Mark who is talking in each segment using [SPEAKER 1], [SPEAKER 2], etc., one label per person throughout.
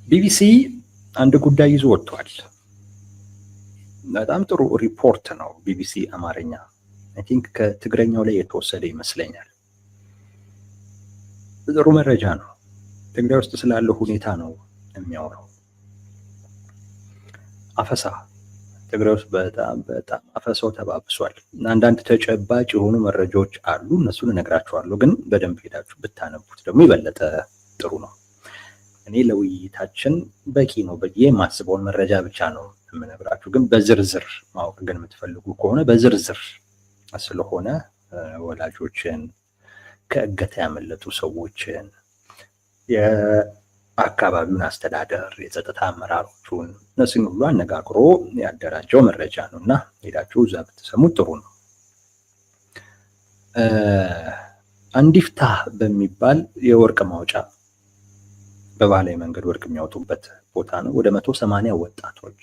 [SPEAKER 1] ቢቢሲ አንድ ጉዳይ ይዞ ወጥቷል። በጣም ጥሩ ሪፖርት ነው። ቢቢሲ አማርኛ አይ ቲንክ ከትግረኛው ላይ የተወሰደ ይመስለኛል። ጥሩ መረጃ ነው። ትግራይ ውስጥ ስላለው ሁኔታ ነው የሚያወራው። አፈሳ ትግራይ ውስጥ በጣም አፈሳው ተባብሷል። አንዳንድ ተጨባጭ የሆኑ መረጃዎች አሉ፣ እነሱን እነግራችኋለሁ። ግን በደንብ ሄዳችሁ ብታነቡት ደግሞ የበለጠ ጥሩ ነው። እኔ ለውይይታችን በቂ ነው ብዬ የማስበውን መረጃ ብቻ ነው የምነግራችሁ። ግን በዝርዝር ማወቅ ግን የምትፈልጉ ከሆነ በዝርዝር ስለሆነ ወላጆችን፣ ከእገታ ያመለጡ ሰዎችን፣ የአካባቢውን አስተዳደር፣ የጸጥታ አመራሮቹን እነሱን ሁሉ አነጋግሮ ያደራጀው መረጃ ነው እና ሄዳችሁ እዛ ብትሰሙት ጥሩ ነው። አንዲፍታ በሚባል የወርቅ ማውጫ በባህላዊ መንገድ ወርቅ የሚያወጡበት ቦታ ነው። ወደ 180 ወጣቶች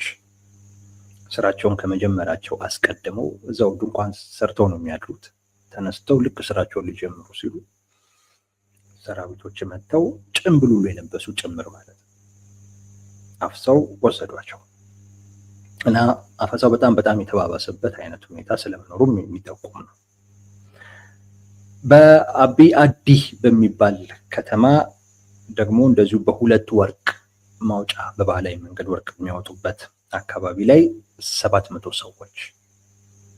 [SPEAKER 1] ስራቸውን ከመጀመራቸው አስቀድመው እዛው ድንኳን ሰርተው ነው የሚያድሩት። ተነስተው ልክ ስራቸውን ሊጀምሩ ሲሉ ሰራዊቶች መጥተው ጭምብሉሉ የለበሱ ጭምር ማለት ነው አፍሰው ወሰዷቸው እና አፈሳው በጣም የተባባሰበት አይነት ሁኔታ ስለመኖሩም የሚጠቁም ነው። በአቢ አዲ በሚባል ከተማ ደግሞ እንደዚሁ በሁለት ወርቅ ማውጫ በባህላዊ መንገድ ወርቅ የሚያወጡበት አካባቢ ላይ 700 ሰዎች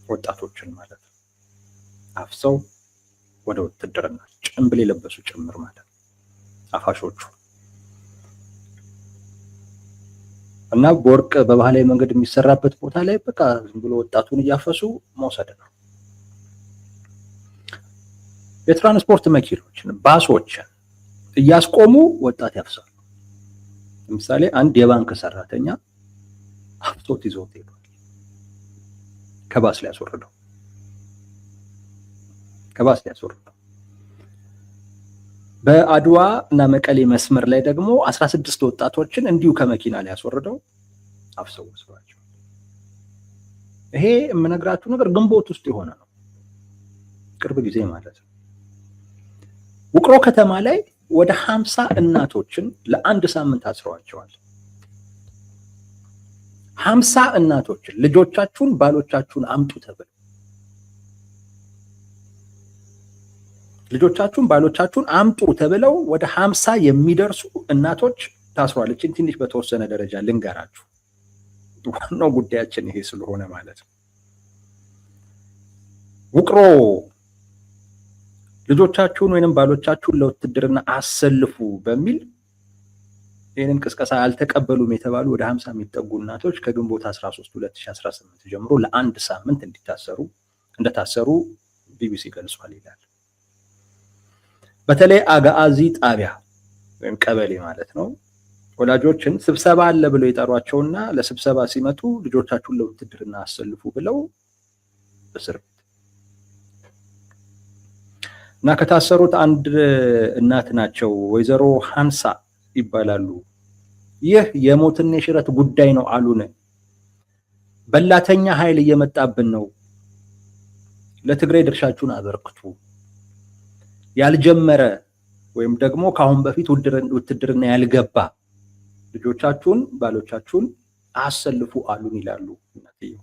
[SPEAKER 1] ወጣቶችን ማለት ነው አፍሰው ወደ ውትድርና ጭምብል የለበሱ ጭምር ማለት ነው አፋሾቹ እና በወርቅ በባህላዊ መንገድ የሚሰራበት ቦታ ላይ በቃ ዝም ብሎ ወጣቱን እያፈሱ መውሰድ ነው። የትራንስፖርት መኪኖችን ባሶችን እያስቆሙ ወጣት ያፍሳሉ። ለምሳሌ አንድ የባንክ ሰራተኛ አፍቶት ይዞት ሄዷል። ከባስ ላይ ያስወርደው በአድዋ እና መቀሌ መስመር ላይ ደግሞ 16 ወጣቶችን እንዲሁ ከመኪና ላይ ያስወርደው አፍሰው ወስዷቸው። ይሄ የምነግራችሁ ነገር ግንቦት ውስጥ የሆነ ነው፣ ቅርብ ጊዜ ማለት ነው። ውቅሮ ከተማ ላይ ወደ 50 እናቶችን ለአንድ ሳምንት አስረዋቸዋል። 50 እናቶችን ልጆቻችሁን ባሎቻችሁን አምጡ ተብለው ወደ 50 የሚደርሱ እናቶች ታስረዋል። እቺን ትንሽ በተወሰነ ደረጃ ልንገራችሁ፣ ዋናው ጉዳያችን ይሄ ስለሆነ ማለት ነው። ውቅሮ ልጆቻችሁን ወይንም ባሎቻችሁን ለውትድርና አሰልፉ በሚል ይህንን ቅስቀሳ አልተቀበሉም የተባሉ ወደ 50 የሚጠጉ እናቶች ከግንቦት 13 2018 ጀምሮ ለአንድ ሳምንት እንደታሰሩ ቢቢሲ ገልጿል ይላል። በተለይ አጋዚ ጣቢያ ወይም ቀበሌ ማለት ነው ወላጆችን ስብሰባ አለ ብለው ይጠሯቸውና ለስብሰባ ሲመጡ ልጆቻችሁን ለውትድርና አሰልፉ ብለው እስር ቤት እና ከታሰሩት አንድ እናት ናቸው፣ ወይዘሮ ሃንሳ ይባላሉ። ይህ የሞትና የሽረት ጉዳይ ነው አሉን። በላተኛ ኃይል እየመጣብን ነው፣ ለትግራይ ድርሻችሁን አበርክቱ። ያልጀመረ ወይም ደግሞ ከአሁን በፊት ውትድርና ያልገባ ልጆቻችሁን ባሎቻችሁን አሰልፉ አሉን ይላሉ እናትየው።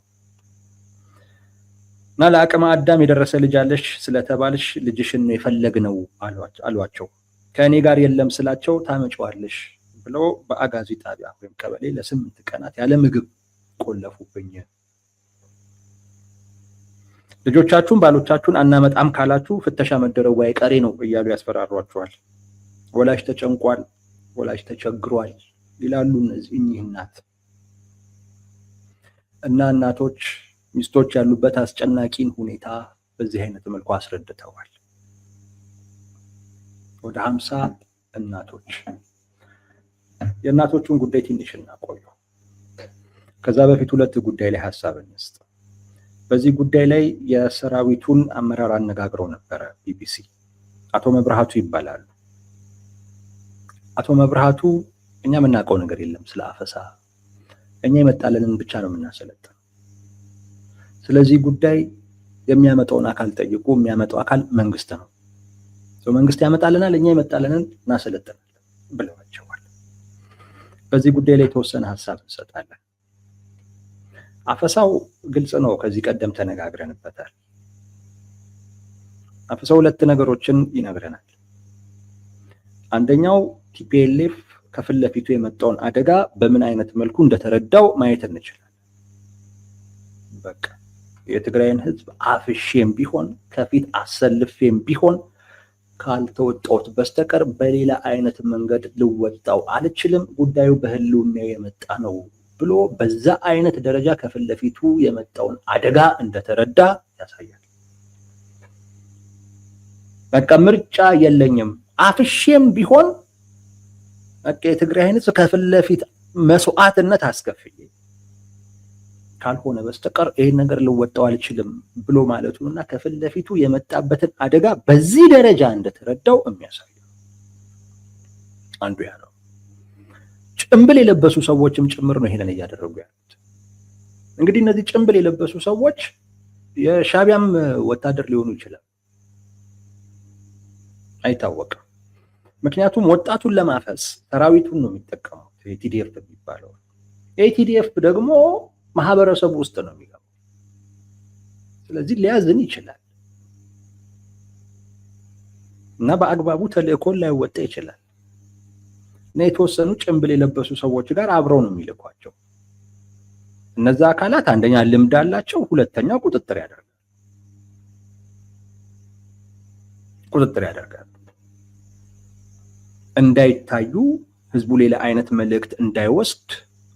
[SPEAKER 1] እና ለአቅመ አዳም የደረሰ ልጅ አለሽ ስለተባልሽ ልጅሽን ነው የፈለግነው አሏቸው። ከእኔ ጋር የለም ስላቸው ታመጪዋለሽ ብለው በአጋዚ ጣቢያ ወይም ቀበሌ ለ8 ቀናት ያለ ምግብ ቆለፉብኝ። ልጆቻችሁን ባሎቻችሁን አናመጣም ካላችሁ ፍተሻ መደረጉ አይቀሬ ነው እያሉ ያስፈራሯቸዋል። ወላጅ ተጨንቋል፣ ወላጅ ተቸግሯል ይላሉ እኚህ እናት እና እናቶች ሚስቶች ያሉበት አስጨናቂን ሁኔታ በዚህ አይነት መልኩ አስረድተዋል። ወደ 50 እናቶች። የእናቶቹን ጉዳይ ትንሽ እናቆየው። ከዛ በፊት ሁለት ጉዳይ ላይ ሐሳብ እንስጥ። በዚህ ጉዳይ ላይ የሰራዊቱን አመራር አነጋግረው ነበረ ቢቢሲ። አቶ መብራቱ ይባላሉ። አቶ መብራቱ እኛ የምናውቀው ነገር የለም ስለ አፈሳ፣ እኛ የመጣለንን ብቻ ነው የምናሰለጥነው። ስለዚህ ጉዳይ የሚያመጣውን አካል ጠይቁ፣ የሚያመጣው አካል መንግስት ነው። መንግስት ያመጣልናል፣ እኛ የመጣለንን እናሰለጥናለን ብለዋቸዋል። በዚህ ጉዳይ ላይ የተወሰነ ሀሳብ እንሰጣለን። አፈሳው ግልጽ ነው፣ ከዚህ ቀደም ተነጋግረንበታል። አፈሳው ሁለት ነገሮችን ይነግረናል። አንደኛው ቲፒኤልኤፍ ከፊት ለፊቱ የመጣውን አደጋ በምን አይነት መልኩ እንደተረዳው ማየት እንችላለን። በቃ የትግራይን ህዝብ አፍሼም ቢሆን ከፊት አሰልፌም ቢሆን ካልተወጣሁት በስተቀር በሌላ አይነት መንገድ ልወጣው አልችልም፣ ጉዳዩ በህልውና የመጣ ነው ብሎ በዛ አይነት ደረጃ ከፊት ለፊቱ የመጣውን አደጋ እንደተረዳ ያሳያል። በቃ ምርጫ የለኝም፣ አፍሼም ቢሆን በቃ የትግራይን ህዝብ ከፊት ለፊት መስዋዕትነት አስከፍዬ ካልሆነ በስተቀር ይሄን ነገር ልወጣው አልችልም ብሎ ማለቱና ከፊት ለፊቱ የመጣበትን አደጋ በዚህ ደረጃ እንደተረዳው የሚያሳይ አንዱ ያ ነው። ጭምብል የለበሱ ሰዎችም ጭምር ነው ይሄንን እያደረጉ ያሉት። እንግዲህ እነዚህ ጭምብል የለበሱ ሰዎች የሻቢያም ወታደር ሊሆኑ ይችላል፣ አይታወቅም። ምክንያቱም ወጣቱን ለማፈስ ሰራዊቱን ነው የሚጠቀሙት፣ ቲዲኤፍ የሚባለው። ቲዲኤፍ ደግሞ ማህበረሰቡ ውስጥ ነው የሚገባው። ስለዚህ ሊያዝን ይችላል እና በአግባቡ ተልእኮን ላይወጣ ይችላል እና የተወሰኑ ጭምብል የለበሱ ሰዎች ጋር አብረው ነው የሚልኳቸው። እነዛ አካላት አንደኛ ልምድ አላቸው፣ ሁለተኛ ቁጥጥር ያደርጋሉ። እንዳይታዩ ህዝቡ ሌላ አይነት መልእክት እንዳይወስድ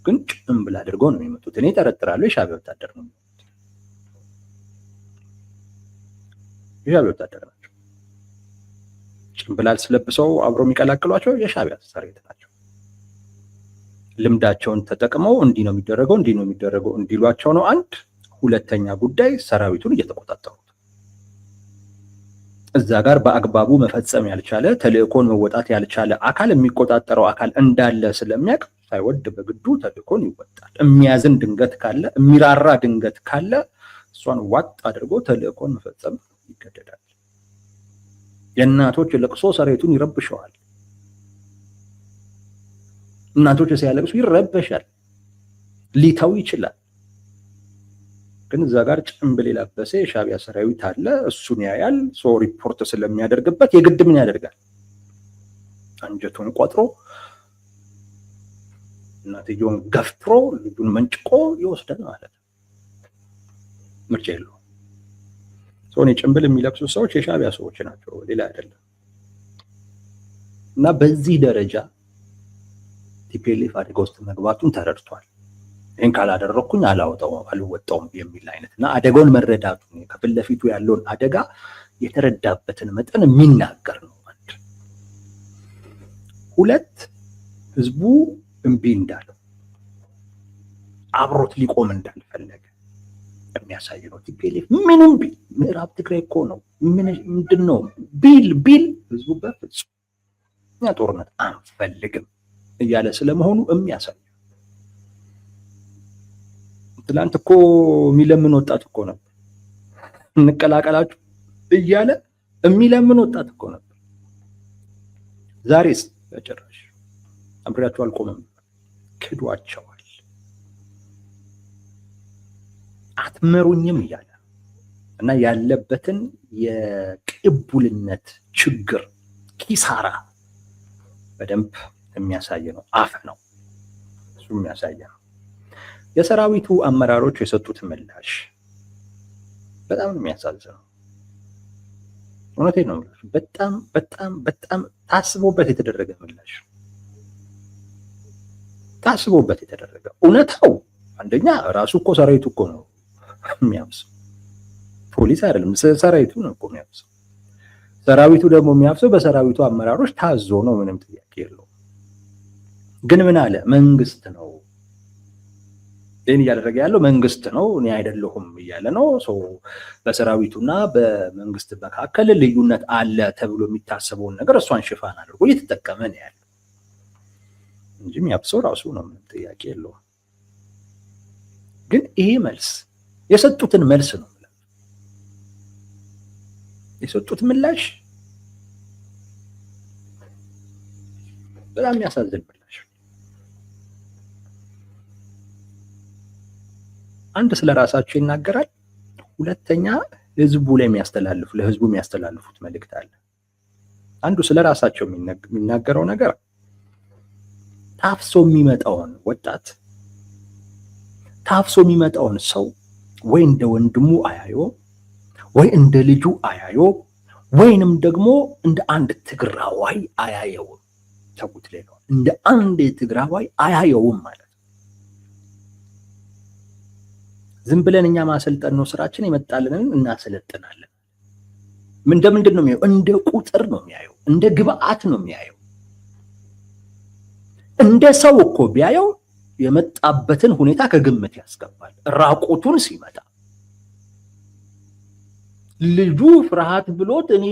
[SPEAKER 1] ግን ጭምብል አድርገው ነው የሚመጡት። እኔ ጠረጥራለሁ የሻቢያ ወታደር ነው፣ የሻቢያ ወታደር ናቸው። ጭምብል አልለብሰው አብረው የሚቀላቅሏቸው የሻቢያ ሰራዊት ናቸው። ልምዳቸውን ተጠቅመው እንዲህ ነው የሚደረገው እንዲሏቸው ነው። አንድ ሁለተኛ ጉዳይ ሰራዊቱን እየተቆጣጠሩት እዛ ጋር በአግባቡ መፈጸም ያልቻለ ተልእኮን መወጣት ያልቻለ አካል የሚቆጣጠረው አካል እንዳለ ስለሚያውቅ ሳይወድ በግዱ ተልእኮን ይወጣል። የሚያዝን ድንገት ካለ፣ የሚራራ ድንገት ካለ እሷን ዋጥ አድርጎ ተልእኮን መፈጸም ይገደዳል። የእናቶች ለቅሶ ሰራዊቱን ይረብሸዋል። እናቶች ሲያለቅሱ ይረበሻል፣ ሊተው ይችላል። ግን እዛ ጋር ጭምብል የለበሰ የሻቢያ ሰራዊት አለ፣ እሱን ያያል። ሰው ሪፖርት ስለሚያደርግበት የግድ ምን ያደርጋል? አንጀቱን ቆጥሮ እናትየውን ገፍትሮ ልጁን መንጭቆ ይወስዳል ማለት ነው። ምርጫ የለውም። ሰውን ጭምብል የሚለብሱ ሰዎች የሻቢያ ሰዎች ናቸው፣ ሌላ አይደለም። እና በዚህ ደረጃ ቲፒኤልኤፍ አደጋ ውስጥ መግባቱን ተረድቷል። ይህን ካላደረኩኝ አልወጣውም የሚል አይነት እና አደጋውን መረዳቱ ከፊት ለፊቱ ያለውን አደጋ የተረዳበትን መጠን የሚናገር ነው። አንድ ሁለት ህዝቡ እምቢ እንዳለው አብሮት ሊቆም እንዳልፈለገ የሚያሳይ ነው። ቲፒኤልኤፍ ምንም ቢል ምዕራብ ትግራይ እኮ ነው ምንድነው ቢል ህዝቡ በፍጹም እኛ ጦርነት አንፈልግም እያለ ስለመሆኑ የሚያሳይ። ትላንት እኮ የሚለምን ወጣት እኮ ነበር፣ እንቀላቀላችሁ እያለ የሚለምን ወጣት እኮ ነበር። ዛሬስ በጭራሽ አብሬያቸው አልቆምም፣ ክዷቸዋል፣ አትመሩኝም እያለ እና ያለበትን የቅቡልነት ችግር ኪሳራ በደንብ የሚያሳይ ነው። አፈ ነው እሱ የሚያሳይ ነው። የሰራዊቱ አመራሮች የሰጡት ምላሽ በጣም የሚያሳዝነው፣ እውነቴን ነው የምላችሁ። በጣም በጣም በጣም ታስቦበት የተደረገ ምላሽ፣ ታስቦበት የተደረገ እውነታው። አንደኛ ራሱ እኮ ሰራዊቱ እኮ ነው የሚያፍሰው፣ ፖሊስ አይደለም፣ ሰራዊቱ ነው እኮ የሚያፍሰው። ሰራዊቱ ደግሞ የሚያፍሰው በሰራዊቱ አመራሮች ታዞ ነው፣ ምንም ጥያቄ የለውም። ግን ምን አለ? መንግስት ነው ይህን እያደረገ ያለው መንግስት ነው፣ እኔ አይደለሁም እያለ ነው። በሰራዊቱና በመንግስት መካከል ልዩነት አለ ተብሎ የሚታሰበውን ነገር እሷን ሽፋን አድርጎ እየተጠቀመ ነው ያለው እንጂ የሚያብሰው ራሱ ነው፣ ምንም ጥያቄ የለውም። ግን ይሄ መልስ የሰጡትን መልስ ነው የሰጡት ምላሽ በጣም የሚያሳዝን ምላሽ። አንድ ስለ ራሳቸው ይናገራል፣ ሁለተኛ ለህዝቡ የሚያስተላልፉት መልእክት አለ። አንዱ ስለ ራሳቸው የሚናገረው ነገር ታፍሶ የሚመጣውን ወጣት ታፍሶ የሚመጣውን ሰው ወይ እንደ ወንድሙ አያዮ ወይ እንደ ልጁ አያዮ ወይንም ደግሞ እንደ አንድ ትግራዋይ አያየው። ተውት፣ ሌላው እንደ አንድ ትግራዋይ አያየውም ማለት ዝም ብለን እኛ ማሰልጠን ነው ስራችን፣ የመጣልንን እናሰለጥናለን። እንደምንድን ነው የሚያየው? እንደ ቁጥር ነው የሚያየው፣ እንደ ግብአት ነው የሚያየው። እንደ ሰው እኮ ቢያየው የመጣበትን ሁኔታ ከግምት ያስገባል። ራቁቱን ሲመጣ ልጁ ፍርሃት ብሎት እኔ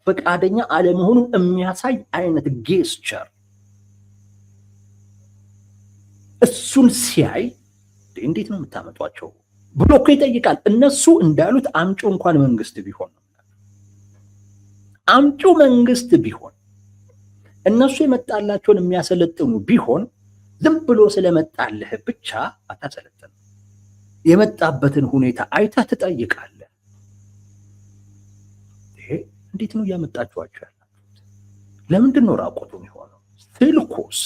[SPEAKER 1] ፈቃደኛ አለመሆኑን የሚያሳይ አይነት ጌስቸር እሱን ሲያይ እንዴት ነው የምታመጧቸው ብሎ እኮ ይጠይቃል። እነሱ እንዳሉት አምጩ እንኳን መንግስት ቢሆን አምጩ መንግስት ቢሆን እነሱ የመጣላቸውን የሚያሰለጥኑ ቢሆን ዝም ብሎ ስለመጣልህ ብቻ አታሰለጥን። የመጣበትን ሁኔታ አይተህ ትጠይቃለህ። ይሄ እንዴት ነው እያመጣችኋቸው ያላችሁት? ለምንድን ነው ራቆቱን የሆነው? ስልኩስ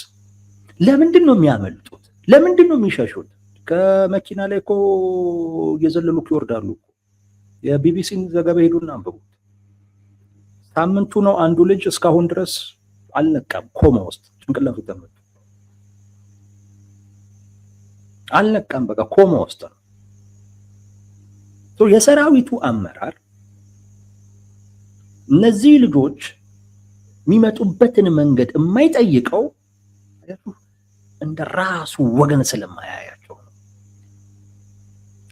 [SPEAKER 1] ለምንድን ነው የሚያመልጡት? ለምንድን ነው የሚሸሹት? ከመኪና ላይ እኮ እየዘለሉ ይወርዳሉ። የቢቢሲን ዘገባ ሄዱና አንብቡት። ሳምንቱ ነው አንዱ ልጅ እስካሁን ድረስ አልነቃም። ኮማ ውስጥ ጭንቅላቱ ተመቱ። አልነቃም፣ በቃ ኮማ ውስጥ ነው። የሰራዊቱ አመራር እነዚህ ልጆች የሚመጡበትን መንገድ የማይጠይቀው እንደ ራሱ ወገን ስለማያያቸው ነው።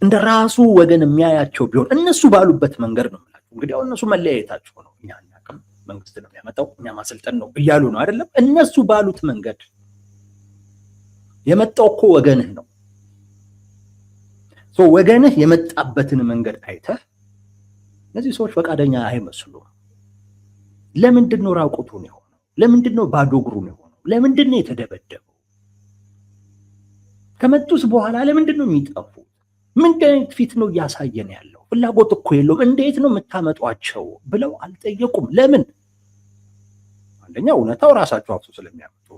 [SPEAKER 1] እንደ ራሱ ወገን የሚያያቸው ቢሆን እነሱ ባሉበት መንገድ ነው የምላቸው። እንግዲህ አሁን እነሱ መለያየታቸው ነው። እኛ አናውቅም፣ መንግስት ነው የሚያመጣው፣ እኛ ማሰልጠን ነው እያሉ ነው አይደለም። እነሱ ባሉት መንገድ የመጣው እኮ ወገንህ ነው። ወገንህ የመጣበትን መንገድ አይተህ እነዚህ ሰዎች ፈቃደኛ አይመስሉም። ለምንድን ነው ራቁቱን የሆነው? ለምንድን ነው ባዶ እግሩን የሆነው? ለምንድን ነው የተደበደበው? ከመጡስ በኋላ ለምንድን ነው የሚጠፉት? ምንድን አይነት ፊት ነው እያሳየን ያለው? ፍላጎት እኮ የለውም። እንዴት ነው የምታመጧቸው ብለው አልጠየቁም። ለምን? አንደኛ እውነታው ራሳቸው አፍሱ ስለሚያመጡ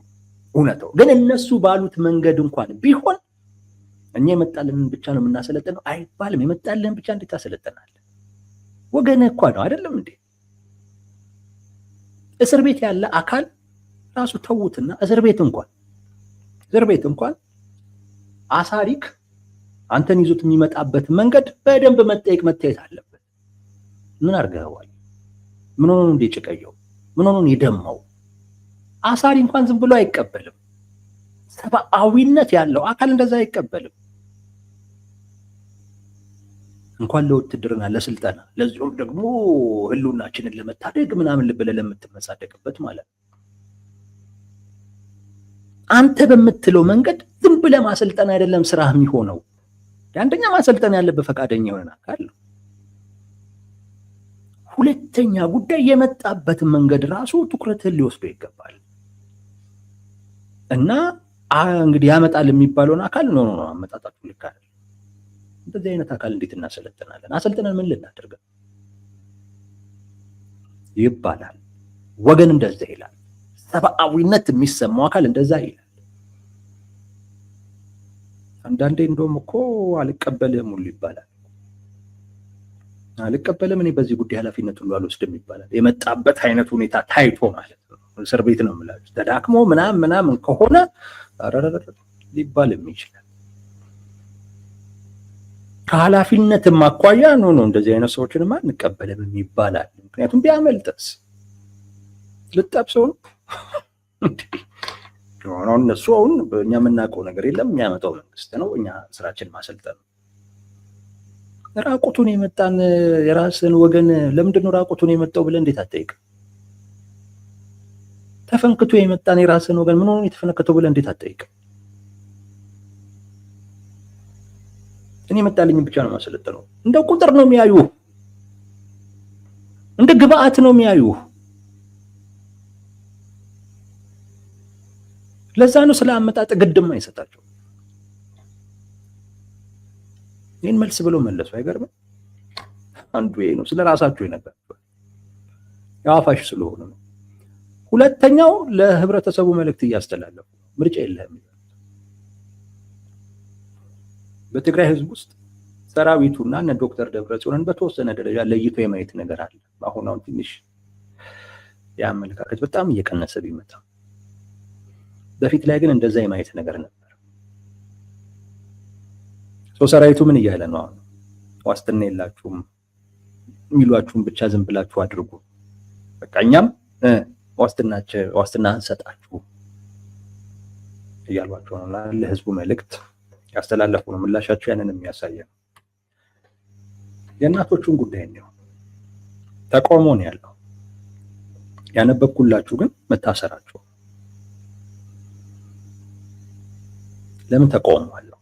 [SPEAKER 1] እውነታው ግን እነሱ ባሉት መንገድ እንኳን ቢሆን እኛ የመጣልንን ብቻ ነው የምናሰለጥነው አይባልም። የመጣልንን ብቻ እንዴት ታሰለጥናለህ? ወገንህ እኮ ነው አይደለም እንዴ? እስር ቤት ያለ አካል ራሱ ተዉትና እስር ቤት እንኳን አሳሪክ አንተን ይዞት የሚመጣበት መንገድ በደንብ መታየት አለበት። ምን አድርገዋል? ምን ሆኖ እንደ ጭቀየው? ምን ሆኖ የደማው? አሳሪ እንኳን ዝም ብሎ አይቀበልም። ሰብአዊነት ያለው አካል እንደዛ አይቀበልም። እንኳን ለውትድርና ለስልጠና፣ ለዚሁም ደግሞ ህልውናችንን ለመታደግ ምናምን ብለህ ለምትመጻደቅበት ማለት ነው። አንተ በምትለው መንገድ ዝም ብለህ ማሰልጠን አይደለም ስራህ የሚሆነው። አንደኛ ማሰልጠን ያለበት ፈቃደኛ የሆነ አካል ነው። ሁለተኛ ጉዳይ የመጣበት መንገድ ራሱ ትኩረትህን ሊወስዶ ይገባል። እና እንግዲህ ያመጣል የሚባለውን አካል ነው አመጣጣችሁ ልክ አይደለም። እንደዚህ አይነት አካል እንዴት እናሰለጥናለን? አሰልጥነን ምን ልናደርግ ይባላል? ወገን እንደዛ ይላል። ሰብአዊነት የሚሰማው አካል እንደዛ ይላል። አንዳንዴ እንደውም እኮ አልቀበልህም ሁሉ ይባላል። አልቀበልም፣ እኔ በዚህ ጉዳይ ኃላፊነት ሁሉ አልወስድም ይባላል። የመጣበት አይነት ሁኔታ ታይቶ ማለት ነው። እስር ቤት ነው የምላችሁ። ተዳክሞ ምናምን ከሆነ ሊባልም ይችላል። ከኃላፊነት ማኳያ ነው እንደዚህ አይነት ሰዎችንማ አንቀበልም ይባላል። ምክንያቱም ቢያመልጥስ ልጠብሰው ነው። አሁን እነሱ አሁን እኛ የምናውቀው ነገር የለም፣ የሚያመጣው መንግስት ነው። እኛ ስራችን ማሰልጠን ነው። ራቁቱን የመጣን የራስን ወገን ለምንድን ነው ራቁቱን የመጣው ብለህ እንዴት አትጠይቅም? ተፈንክቶ የመጣን የራስን ወገን ምን ሆኖ የተፈነከተው ብለህ እንዴት አትጠይቅም? እኔ የመጣልኝ ብቻ ነው ማሰለጠነው። እንደ ቁጥር ነው የሚያዩ፣ እንደ ግብአት ነው የሚያዩ። ለዛ ነው ስለ አመጣጥ ግድም አይሰጣቸው። ይህን መልስ ብሎ መለሱ። አይገርም? አንዱ ይሄ ነው። ስለ ራሳቸው የነገራቸው የአዋፋሽ ስለሆኑ ነው። ሁለተኛው ለህብረተሰቡ መልእክት እያስተላለፉ ምርጫ የለህም። በትግራይ ህዝብ ውስጥ ሰራዊቱና እነ ዶክተር ደብረጽዮንን በተወሰነ ደረጃ ለይቶ የማየት ነገር አለ። አሁን ትንሽ የአመለካከት በጣም እየቀነሰ ቢመጣ፣ በፊት ላይ ግን እንደዛ የማየት ነገር ነበር። ሰራዊቱ ምን እያለ ነው? አሁን ዋስትና የላችሁም የሚሏችሁም ብቻ ዝም ብላችሁ አድርጉ፣ በቃ እኛም ዋስትና እንሰጣችሁ እያሏቸው ነው። ለህዝቡ መልእክት ያስተላለፉ ነው። ምላሻቸው ያንን የሚያሳየ ነው። የእናቶቹን ጉዳይ ነው። ተቃውሞ ነው ያለው። ያነበብኩላችሁ ግን መታሰራቸው ለምን ተቃውሞ አለው?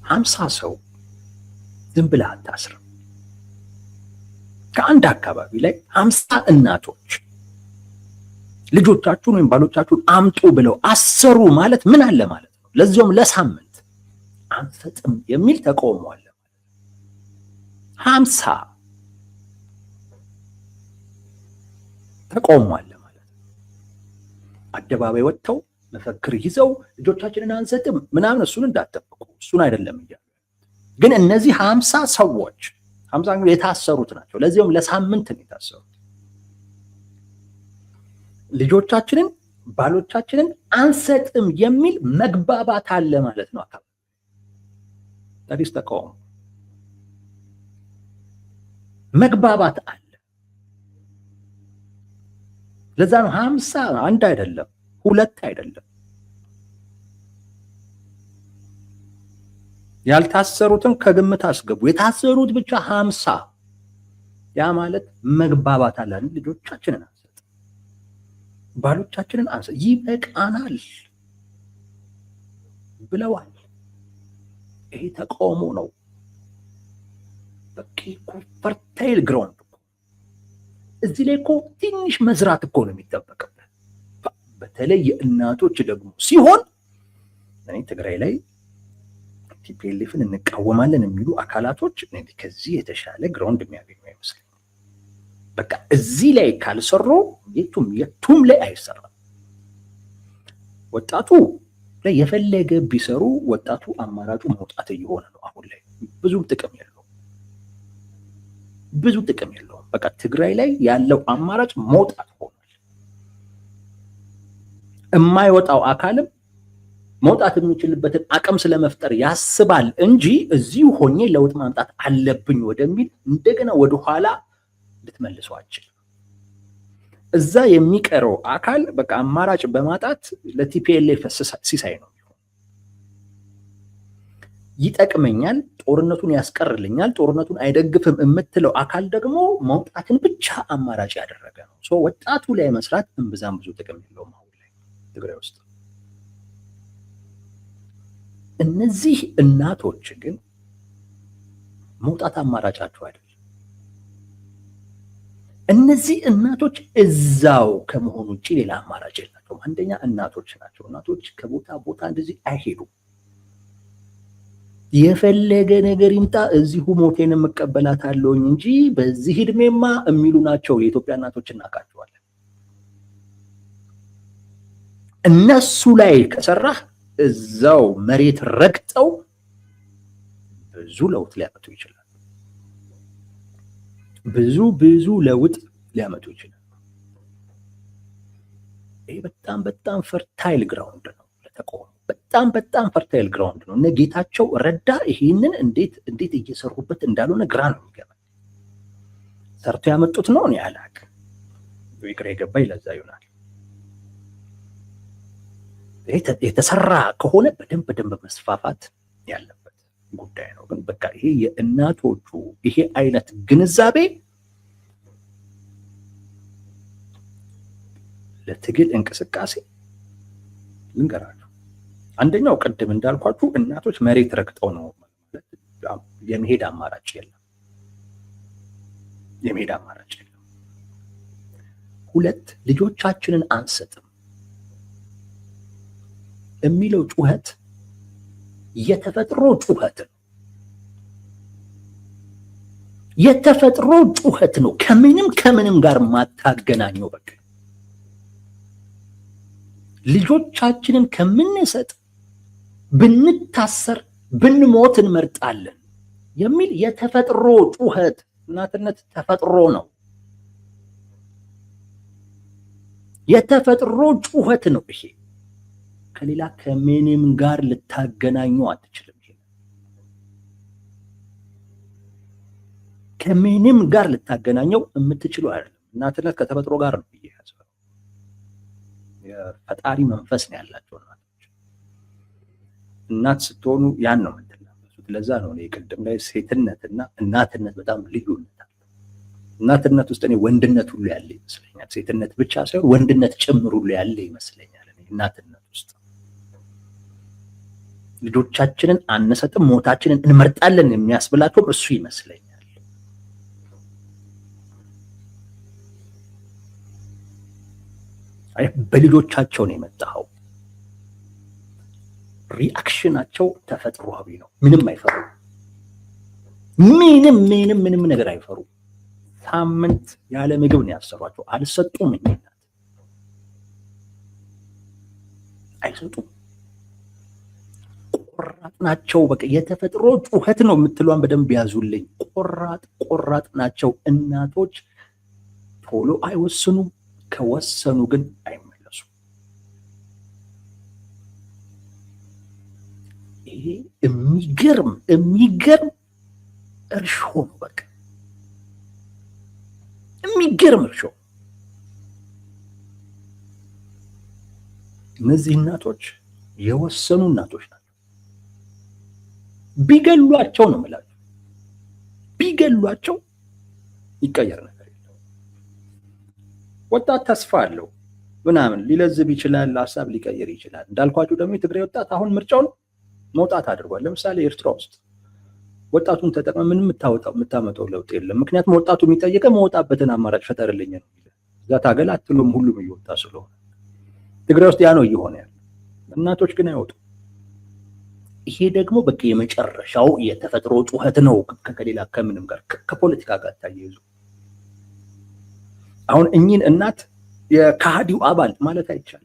[SPEAKER 1] 50 ሰው ዝም ብለህ አታስርም። ከአንድ አካባቢ ላይ 50 እናቶች ልጆቻችሁን ወይም ባሎቻችሁን አምጡ ብለው አሰሩ ማለት ምን አለ ማለት ነው? ለዚያውም ለሳምንት አንሰጥም የሚል ተቃውሞ አለ ማለት ነው። 50 ተቃውሞ አለ ማለት ነው። አደባባይ ወጥተው መፈክር ይዘው ልጆቻችንን አንሰጥም ምናምን እሱን እንዳትጠብቁ፣ እሱን አይደለም እያሉ ግን እነዚህ 50 ሰዎች 50 የታሰሩት ናቸው። ለዚያውም ለሳምንት ነው የታሰሩት። ልጆቻችንን ባሎቻችንን አንሰጥም የሚል መግባባት አለ ማለት ነው። አካባቢ ታዲስ ተቃውሞ መግባባት አለ። ለዛ ነው 50 አንድ አይደለም 2 አይደለም። ያልታሰሩትን ከግምት አስገቡ። የታሰሩት ብቻ 50። ያ ማለት መግባባት አለ። ልጆቻችንን አንሰጥ፣ ባሎቻችንን አንሰጥ፣ ይበቃናል ብለዋል። ይሄ ተቃውሞ ነው። በቂ ፈርታይል ግራውንድ እኮ እዚህ ላይ እኮ ትንሽ መዝራት እኮ ነው የሚጠበቅበት። በተለይ የእናቶች ደግሞ ሲሆን እኔ ትግራይ ላይ ቲፒኤልኤፍን እንቃወማለን የሚሉ አካላቶች ከዚህ የተሻለ ግራውንድ የሚያገኙ አይመስለኝም። በቃ እዚህ ላይ ካልሰሩ የቱም ላይ አይሰራም። ወጣቱ ላይ የፈለገ ቢሰሩ ወጣቱ አማራጩ መውጣት እየሆነ ነው። አሁን ላይ ብዙ ጥቅም የለውም። በቃ ትግራይ ላይ ያለው አማራጭ መውጣት ሆኗል። የማይወጣው አካልም መውጣት የሚችልበትን አቅም ስለመፍጠር ያስባል እንጂ እዚሁ ሆኜ ለውጥ ማምጣት አለብኝ ወደሚል እንደገና ወደኋላ ልትመልሰው አትችልም። እዛ የሚቀረው አካል በቃ አማራጭ በማጣት ለቲፒኤልኤፍ ሲሳይ ነው። ይጠቅመኛል፣ ጦርነቱን ያስቀርልኛል፣ ጦርነቱን አይደግፍም የምትለው አካል ደግሞ መውጣትን ብቻ አማራጭ ያደረገ ነው። ወጣቱ ላይ መስራት እምብዛም ብዙ ጥቅም የለውም አሁን ላይ ትግራይ ውስጥ። እነዚህ እናቶች ግን መውጣት አማራጫቸው አይደለም። እነዚህ እናቶች እዛው ከመሆኑ ውጭ ሌላ አማራጭ የላቸውም። አንደኛ እናቶች ናቸው። እናቶች ከቦታ ቦታ እንደዚህ አይሄዱም። የፈለገ ነገር ይምጣ እዚሁ ሞቴን የምቀበላታለሁኝ እንጂ በዚህ እድሜማ የሚሉ ናቸው። የኢትዮጵያ እናቶች እናውቃቸዋለን። እነሱ ላይ ከሰራህ እዛው መሬት ረግጠው ብዙ ለውጥ ሊያመጡ ይችላል። ብዙ ለውጥ ሊያመጡ ይችላል። ይሄ በጣም ፈርታይል ግራውንድ ነው ለተቃውሞ። በጣም ፈርታይል ግራውንድ ነው። እነ ጌታቸው ረዳ ይሄንን እንዴት እየሰሩበት እንዳልሆነ ግራ ነው የሚገባኝ። ሰርቶ ያመጡት ነው እኔ አላውቅም። ግራ የገባኝ ለዛ ይሆናል። የተሰራ ከሆነ በደንብ መስፋፋት ያለበት ጉዳይ ነው። ግን በቃ ይሄ የእናቶቹ ይሄ አይነት ግንዛቤ ለትግል እንቅስቃሴ ልንገራችሁ። አንደኛው ቅድም እንዳልኳችሁ እናቶች መሬት ረግጠው ነው ማለት የመሄድ አማራጭ የለም። ሁለት ልጆቻችንን አንሰጥም የሚለው ጩኸት የተፈጥሮ ጩኸት ነው። የተፈጥሮ ጩኸት ነው። ከምንም ጋር ማታገናኘው። በቃ ልጆቻችንን ከምንሰጥ ብንታሰር ብንሞት እንመርጣለን የሚል የተፈጥሮ ጩኸት። እናትነት ተፈጥሮ ነው። የተፈጥሮ ጩኸት ነው ይሄ። ከሌላ ከምንም ጋር ልታገናኙ አትችልም። ከምንም ጋር ልታገናኘው የምትችለው አይደለም። እናትነት ከተፈጥሮ ጋር ነው ይያያዛል። የፈጣሪ መንፈስ ነው ያላቸው እናቶች። እናት ስትሆኑ ያን ነው የምትላበሱት። ለዛ ነው እኔ ቅድም ላይ ሴትነትና እናትነት በጣም ልዩነት አለ። እናትነት ውስጥ እኔ ወንድነት ሁሉ ያለ ይመስለኛል። ሴትነት ብቻ ሳይሆን ወንድነት ጭምር ሁሉ ያለ ይመስለኛል እኔ እናትነት ውስጥ። ልጆቻችንን አንሰጥም ሞታችንን እንመርጣለን የሚያስብላቸውም እሱ ይመስለኛል። በልጆቻቸው ነው የመጣው። ሪአክሽናቸው ተፈጥሯዊ ነው። ምንም አይፈሩ። ምንም ነገር አይፈሩ። ሳምንት ያለ ምግብ ነው ያሰሯቸው። አልሰጡም። እናት አይሰጡም። ቆራጥ ናቸው። በቃ የተፈጥሮ ጩኸት ነው የምትሏን በደንብ ያዙልኝ። ቆራጥ ናቸው እናቶች። ቶሎ አይወስኑም። ከወሰኑ ግን አይመለሱም። ይሄ የሚገርም እርሾ ነው። በቃ የሚገርም እርሾ። እነዚህ እናቶች የወሰኑ እናቶች ናቸው። ቢገሏቸው ነው የምላቸው። ቢገሏቸው ይቀየር ነገር የለው። ወጣት ተስፋ አለው ምናምን ሊለዝብ ይችላል፣ ሀሳብ ሊቀየር ይችላል። እንዳልኳችሁ ደግሞ የትግራይ ወጣት አሁን ምርጫውን መውጣት አድርጓል። ለምሳሌ ኤርትራ ውስጥ ወጣቱን ተጠቅመ ምንም የምታመጣው ለውጥ የለም። ምክንያቱም ወጣቱ የሚጠይቀ መውጣበትን አማራጭ ፈጠርልኝ ነው። እዛ ታገል አትሉም፣ ሁሉም እየወጣ ስለሆነ። ትግራይ ውስጥ ያ ነው እየሆነ ያለ። እናቶች ግን አይወጡ። ይሄ ደግሞ በቃ የመጨረሻው የተፈጥሮ ጩኸት ነው። ከሌላ ከምንም ጋር ከፖለቲካ ጋር ታያይዙ። አሁን እኚህን እናት የካሃዲው አባል ማለት አይቻልም።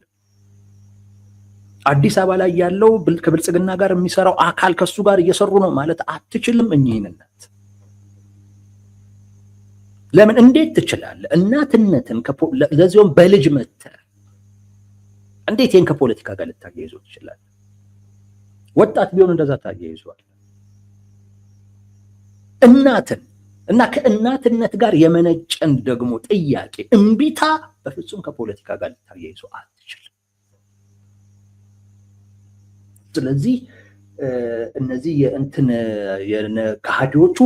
[SPEAKER 1] አዲስ አበባ ላይ ያለው ከብልጽግና ጋር የሚሰራው አካል ከሱ ጋር እየሰሩ ነው ማለት አትችልም። እኚህን እናት ለምን እንዴት ትችላለህ? እናትነትን ለዚያውም በልጅ መተህ እንዴት ይሄን ከፖለቲካ ጋር ልታያይዘው ትችላለህ? ወጣት ቢሆን እንደዛ ታያይዘዋል። እናትን እና ከእናትነት ጋር የመነጨን ደግሞ ጥያቄ እምቢታ በፍጹም ከፖለቲካ ጋር ልታያይዘው አትችልም። ስለዚህ እነዚህ ከሃዲዎቹ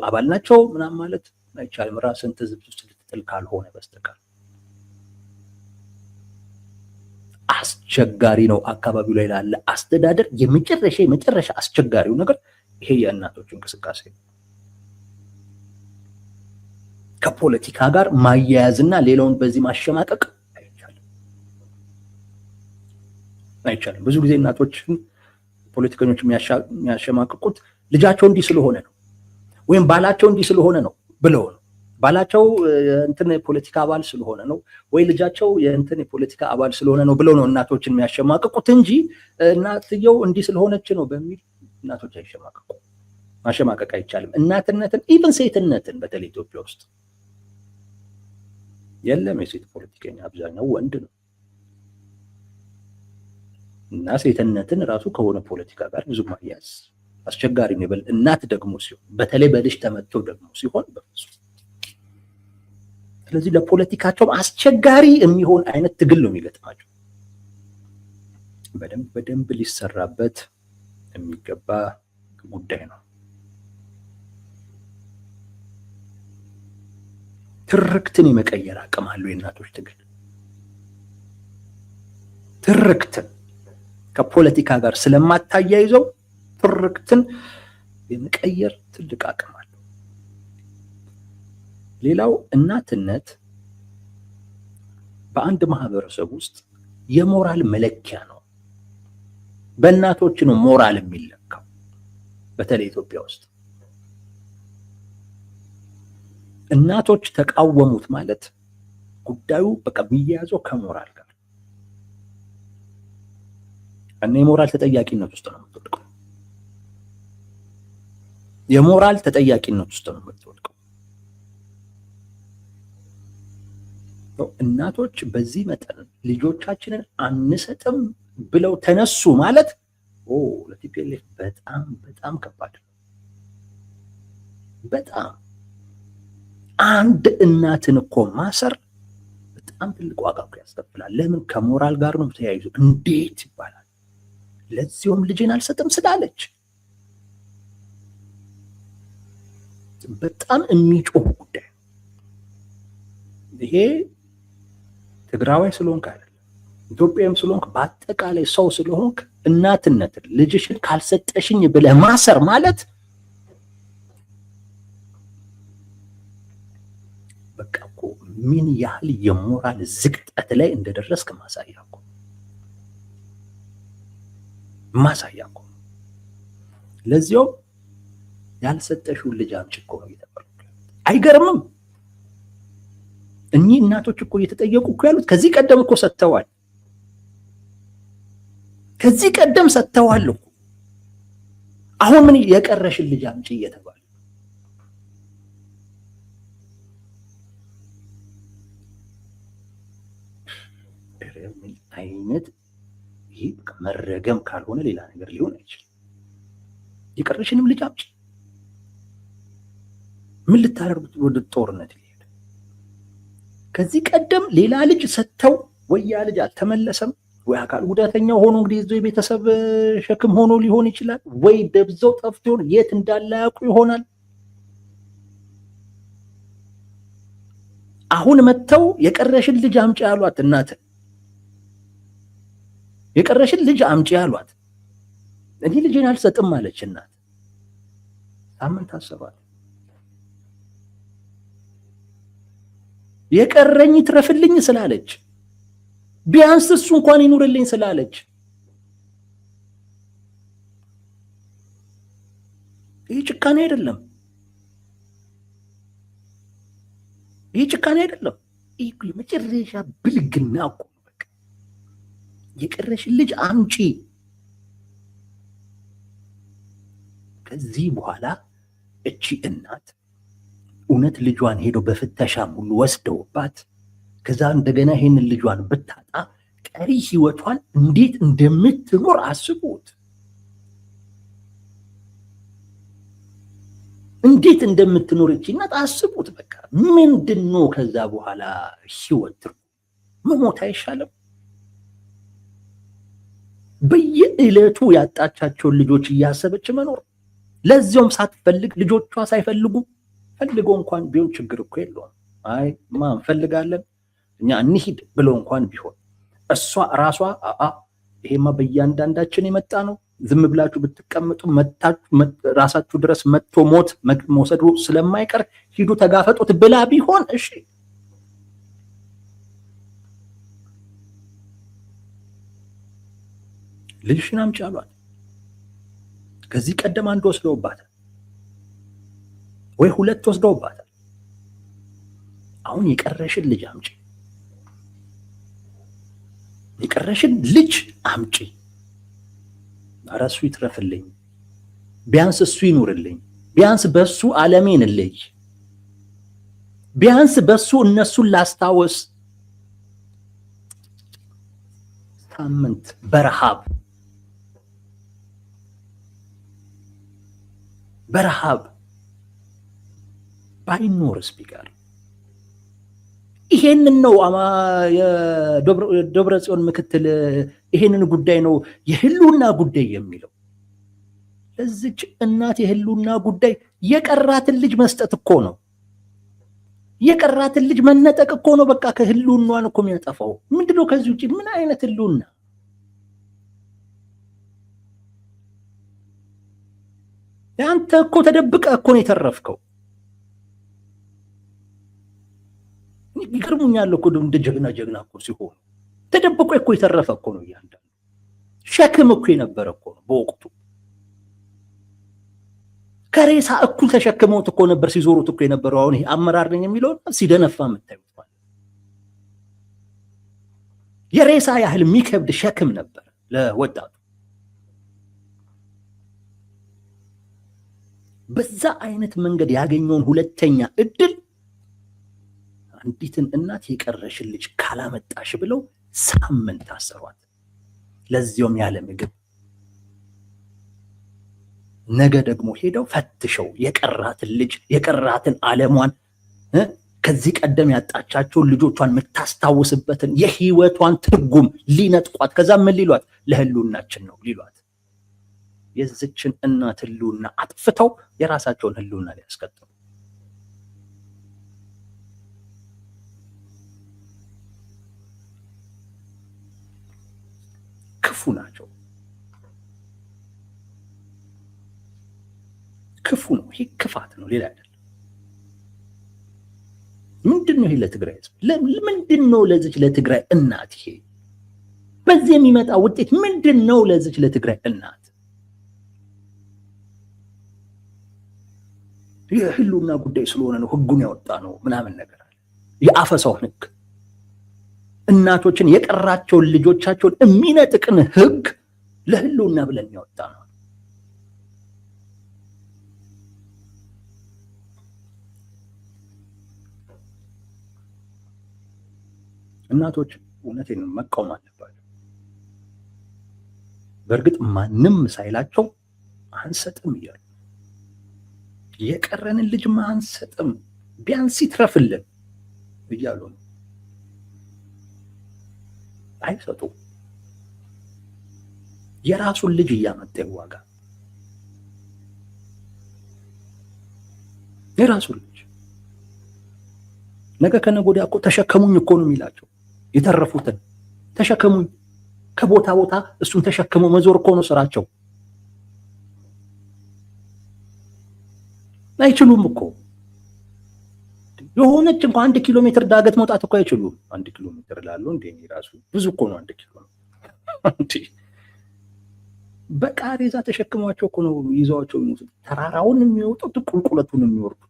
[SPEAKER 1] አባል ናቸው ምናምን ማለት አይቻልም። ራስን ትዝብት ውስጥ ልትጥል ካልሆነ በስተቀር አስቸጋሪ ነው። አካባቢው ላይ ላለ አስተዳደር የመጨረሻ አስቸጋሪው ነገር ይሄ የእናቶች እንቅስቃሴ ነው። ከፖለቲካ ጋር ማያያዝና ሌላውን በዚህ ማሸማቀቅ አይቻልም። ብዙ ጊዜ እናቶችን ፖለቲከኞች የሚያሸማቅቁት ልጃቸው እንዲህ ስለሆነ ነው ወይም ባላቸው እንዲህ ስለሆነ ነው ብለው ነው። ባላቸው እንትን የፖለቲካ አባል ስለሆነ ነው ወይ ልጃቸው የእንትን የፖለቲካ አባል ስለሆነ ነው ብለው ነው እናቶችን የሚያሸማቅቁት እንጂ እናትየው እንዲህ ስለሆነች ነው በሚል እናቶች አይሸማቀቁ። ማሸማቀቅ አይቻልም። እናትነትን ኢቭን ሴትነትን በተለይ ኢትዮጵያ ውስጥ የለም። የሴት ፖለቲከኛ አብዛኛው ወንድ ነው እና ሴትነትን ራሱ ከሆነ ፖለቲካ ጋር ብዙ ማያዝ አስቸጋሪ ነው። እናት ደግሞ ሲሆን በተለይ በልጅ ተመተው ደግሞ ሲሆን በፍጹም። ስለዚህ ለፖለቲካቸውም አስቸጋሪ የሚሆን አይነት ትግል ነው የሚገጥማቸው። በደንብ ሊሰራበት የሚገባ ጉዳይ ነው። ትርክትን የመቀየር አቅም አለው የእናቶች ትግል። ትርክትን ከፖለቲካ ጋር ስለማታያይዘው ትርክትን የመቀየር ትልቅ አቅም አለው። ሌላው እናትነት በአንድ ማህበረሰብ ውስጥ የሞራል መለኪያ ነው። በእናቶች ነው ሞራል የሚለካው። በተለይ ኢትዮጵያ ውስጥ እናቶች ተቃወሙት ማለት ጉዳዩ በቃ የሚያያዘው ከሞራል ጋር እና የሞራል ተጠያቂነት ውስጥ ነው የምትወድቀው። የሞራል ተጠያቂነት ውስጥ ነው የምትወድቀው። እናቶች በዚህ መጠን ልጆቻችንን አንሰጥም ብለው ተነሱ ማለት ለቲፒኤልኤፍ በጣም በጣም ከባድ ነው። በጣም አንድ እናትን እኮ ማሰር በጣም ትልቅ ዋጋ እኮ ያስከፍላል። ለምን? ከሞራል ጋር ነው ተያይዞ። እንዴት ይባላል? ለዚሁም ልጅን አልሰጥም ስላለች በጣም የሚጮህ ጉዳይ። ይሄ ትግራዋይ ስለሆንክ አይደለም፣ ኢትዮጵያም ስለሆንክ በአጠቃላይ ሰው ስለሆንክ እናትነትን ልጅሽን ካልሰጠሽኝ ብለህ ማሰር ማለት በቃ እኮ ምን ያህል የሞራል ዝቅጠት ላይ እንደደረስክ ማሳያ እኮ። ለዚያው ያልሰጠሽውን ልጅ አምጪ እኮ ነው እየተባለ። አይገርምም? እኚህ እናቶች እኮ እየተጠየቁ እኮ ያሉት ከዚህ ቀደም እኮ ሰጥተዋል። ከዚህ ቀደም ሰጥተዋል እኮ። አሁን ምን የቀረሽን ልጅ አምጪ እየተባለ ምን አይነት ይህ መረገም ካልሆነ ሌላ ነገር ሊሆን አይችልም። የቀረሽንም ልጅ አምጪ። ምን ልታደርጉት? ወደ ጦርነት ሊሄድ ከዚህ ቀደም ሌላ ልጅ ሰጥተው ወይ ያ ልጅ አልተመለሰም ወይ አካል ጉዳተኛ ሆኖ እንግዲህ እዛው የቤተሰብ ሸክም ሆኖ ሊሆን ይችላል፣ ወይ ደብዘው ጠፍቶ የት እንዳለ ያውቁ ይሆናል። አሁን መተው የቀረሽን ልጅ አምጪ ያሏት እናት፣ የቀረሽን ልጅ አምጪ ያሏት። እኔ ልጅን አልሰጥም አለች እናት። ሳምንት አሰባት። የቀረኝ ትረፍልኝ ስላለች፣ ቢያንስ እሱ እንኳን ይኑርልኝ ስላለች። ይህ ጭካኔ አይደለም። ይህ ጭካኔ አይደለም። ይህ የመጨረሻ ብልግና እኮ ነው። በቃ የቀረሽን ልጅ አምጪ። ከዚህ በኋላ እቺ እናት እውነት ልጇን ሄደው በፍተሻም ሁሉ ወስደውባት ከዛ እንደገና ይሄንን ልጇን ብታጣ ቀሪ ህይወቷን እንዴት እንደምትኖር አስቡት። እንዴት እንደምትኖር እቺ እናት አስቡት። በቃ ምንድነው ከዛ በኋላ ህይወት መሞት አይሻልም? በየዕለቱ ያጣቻቸውን ልጆች እያሰበች መኖር፣ ለዚያውም ሳትፈልግ ልጆቿ ሳይፈልጉ ፈልገው እንኳን ቢሆን ችግር እኮ የለውም። አይ ማን ፈልጋለን እኛ እንሂድ ብለው እንኳን ቢሆን እሷ ራሷ ይሄማ በእያንዳንዳችን የመጣ ነው፣ ዝም ብላችሁ ብትቀመጡ ራሳችሁ ድረስ መጥቶ ሞት መውሰዱ ስለማይቀር ሂዱ ተጋፈጡት ብላ ቢሆን እሺ። ልጅሽን አምጪ አሏት። ከዚህ ቀደም አንድ ወስደውባታል ወይ ሁለት ወስደውባታል። አሁን የቀረሽን ልጅ አምጪ፣ የቀረሽን ልጅ አምጪ። ኧረ እሱ ይትረፍልኝ፣ ቢያንስ እሱ ይኑርልኝ፣ ቢያንስ በሱ ዓለሜን ልይ፣ ቢያንስ በሱ እነሱን ላስታወስ። ሳምንት በረሃብ ባይኖርስ ቢቀር ይሄንን ነው የደብረ ጽዮን ምክትል ይሄንን ጉዳይ ነው የህልውና ጉዳይ የሚለው። ለዚች እናት የህልውና ጉዳይ የቀራትን ልጅ መስጠት እኮ ነው፣ የቀራትን ልጅ መነጠቅ እኮ ነው። በቃ ከህልውናን እኮ የሚያጠፋው ምንድነው? ከዚህ ውጪ ምን አይነት ህልውና? ያንተ እኮ ተደብቀ እኮ ነው የተረፍከው። ይገርሙኛል እኮ እንደ ጀግና እኮ ሲሆኑ ተደብቆ እኮ የተረፈ እኮ ነው። እያንዳንዱ ሸክም እኮ የነበረ እኮ ነው በወቅቱ። ከሬሳ እኩል ተሸክመውት እኮ ነበር ሲዞሩት እኮ የነበረው። አሁን ይሄ አመራር ነኝ የሚለው ሲደነፋ የምታዩት የሬሳ ያህል የሚከብድ ሸክም ነበር ለወጣቱ። በዛ አይነት መንገድ ያገኘውን ሁለተኛ እድል አንዲትን እናት የቀረሽን ልጅ ካላመጣሽ ብለው ሳምንት ታሰሯት፣ ለዚያውም ያለ ምግብ። ነገ ደግሞ ሄደው ፈትሸው የቀራትን ልጅ የቀራትን ዓለሟን ከዚህ ቀደም ያጣቻቸውን ልጆቿን የምታስታውስበትን የህይወቷን ትርጉም ሊነጥቋት፣ ከዛ ምን ሊሏት? ለህልውናችን ነው ሊሏት። የዚችን እናት ህልውና አጥፍተው የራሳቸውን ህልውና ሊያስቀጥሉ ክፉ ናቸው። ክፉ ነው። ይሄ ክፋት ነው፣ ሌላ አይደለም። ምንድነው ይሄ ለትግራይ ህዝብ? ምንድነው ለዚች ለትግራይ እናት? ይሄ በዚህ የሚመጣ ውጤት ምንድነው ለዚች ለትግራይ እናት? የህልውና ጉዳይ ስለሆነ ነው ህጉን ያወጣ ነው ምናምን ነገር አለ። የአፈሳውን ህግ እናቶችን የቀራቸውን ልጆቻቸውን የሚነጥቅን ህግ ለህልውና ብለን ያወጣ ነው። እናቶች እውነቴን መቃወም አለባቸው። በእርግጥ ማንም ሳይላቸው አንሰጥም እያሉ የቀረንን ልጅ አንሰጥም ቢያንስ ይትረፍልን እያሉ ነው። አይሰጡም። የራሱን ልጅ እያመጣ ይዋጋ። የራሱን ልጅ ነገ ከነገ ወዲያ እኮ ተሸከሙኝ እኮ ነው የሚላቸው። የተረፉትን ተሸከሙኝ፣ ከቦታ ቦታ እሱን ተሸክመው መዞር እኮ ነው ስራቸው። አይችሉም እኮ የሆነች እንኳን 1 ኪሎ ሜትር ዳገት መውጣት እኮ አይችሉም። 1 ኪሎ ሜትር ላለው እንዴ ራሱ ብዙ እኮ ነው 1 ኪሎ እንዴ። በቃሬዛ ተሸክሟቸው እኮ ነው ይዘዋቸው የሚወጡት። ተራራውን የሚወጡት ቁልቁለቱን የሚወርዱት።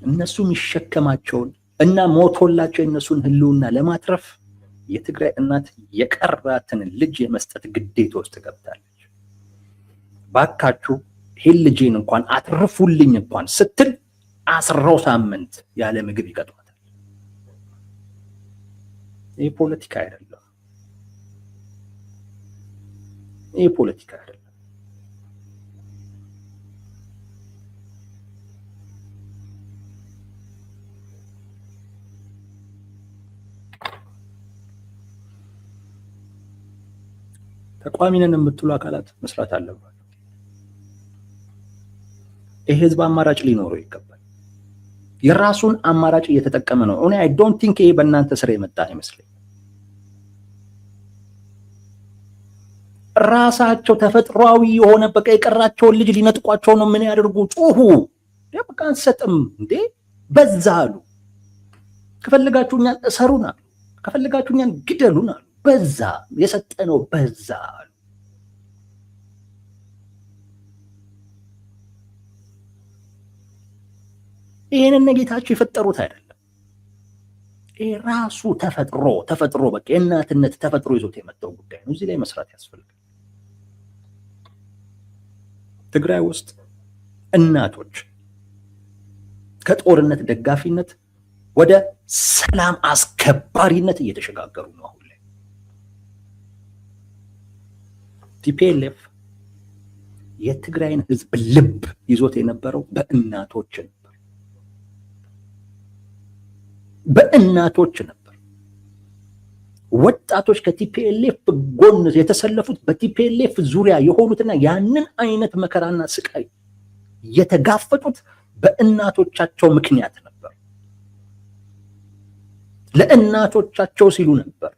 [SPEAKER 1] እነሱ የሚሸከማቸውን እና ሞቶላቸው የነሱን ህልውና ለማትረፍ የትግራይ እናት የቀራትን ልጅ የመስጠት ግዴታ ውስጥ ገብታለች። ባካችሁ ይሄን ልጄን እንኳን አትርፉልኝ እንኳን ስትል 10 ሳምንት ያለ ምግብ ይቀጧታል። ይሄ ፖለቲካ አይደለም። ይሄ ፖለቲካ አይደለም። ተቋሚ ነን የምትሉ አካላት መስራት አለባቸው። ይሄ ህዝብ አማራጭ ሊኖረው ይገባል። የራሱን አማራጭ እየተጠቀመ ነው። እኔ አይ ዶንት ቲንክ ይሄ በእናንተ ስራ የመጣ አይመስለኝም። ራሳቸው ተፈጥሯዊ የሆነ በቃ የቀራቸውን ልጅ ሊነጥቋቸው ነው። ምን ያደርጉ? ጮሁ። በቃ አንሰጥም እንዴ በዛ አሉ። ከፈልጋችሁኛል እሰሩን አሉ። ከፈልጋችሁኛል ግደሉን አሉ። በዛ የሰጠነው በዛ አሉ። ይሄንን ጌታቸው የፈጠሩት አይደለም። ይሄ ራሱ ተፈጥሮ በቃ የእናትነት ተፈጥሮ ይዞት የመጣው ጉዳይ ነው። እዚህ ላይ መስራት ያስፈልጋል። ትግራይ ውስጥ እናቶች ከጦርነት ደጋፊነት ወደ ሰላም አስከባሪነት እየተሸጋገሩ ነው። አሁን ላይ ቲፒኤልኤፍ የትግራይን ህዝብ ልብ ይዞት የነበረው በእናቶች ነበር። ወጣቶች ከቲፒኤልኤፍ ጎን የተሰለፉት በቲፒኤልኤፍ ዙሪያ የሆኑትና ያንን አይነት መከራና ስቃይ የተጋፈጡት በእናቶቻቸው ምክንያት ነበር። ለእናቶቻቸው ሲሉ ነበር።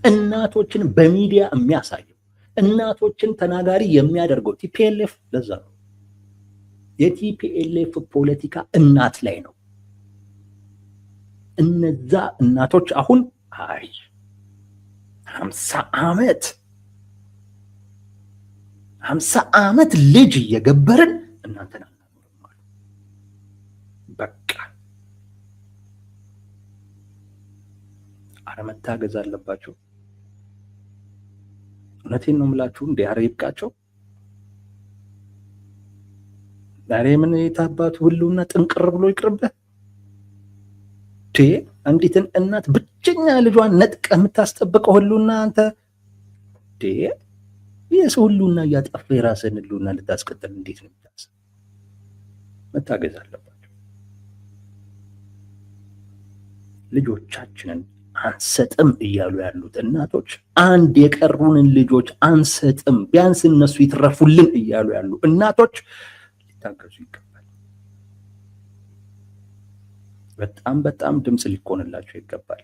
[SPEAKER 1] እናቶችን በሚዲያ የሚያሳየው እናቶችን ተናጋሪ የሚያደርገው ቲፒኤልኤፍ ለዛ ነው። የቲፒኤልኤፍ ፖለቲካ እናት ላይ ነው። እነዛ እናቶች አሁን አይ 50 ዓመት ልጅ እየገበርን እናንተን አናኖርም አሉ። በቃ አረ መታገዝ አለባቸው። እውነቴን ነው የምላችሁ። እንደ አረ ይብቃቸው። ዛሬ ምን የታባቱ ህልውና ጥንቅር ብሎ ይቅርብህ። አንዲትን እናት ብቸኛ ልጇን ነጥቀህ የምታስጠብቀው ህልውና አንተ የሰው ህልውና እያጠፋ የራስህን ህልውና ልታስቀጥል እንዴት ነው የምታስብ? መታገዝ አለባቸው። ልጆቻችንን አንሰጥም እያሉ ያሉት እናቶች አንድ የቀሩንን ልጆች አንሰጥም ቢያንስ እነሱ ይትረፉልን እያሉ ያሉ እናቶች ሊታገዙ ይገባል። በጣም ድምፅ ሊቆንላቸው ይገባል።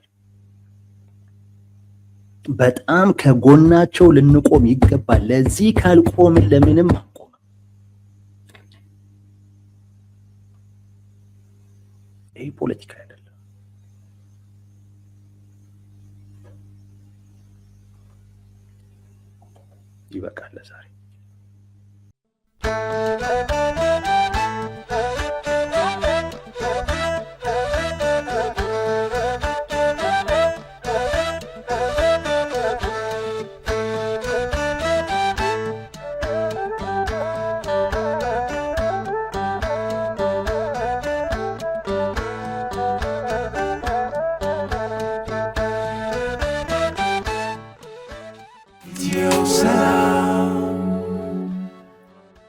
[SPEAKER 1] በጣም ከጎናቸው ልንቆም ይገባል። ለዚህ ካልቆምን ለምንም አንቆምም። ይህ ፖለቲካ አይደለም። ይበቃል ለዛሬ።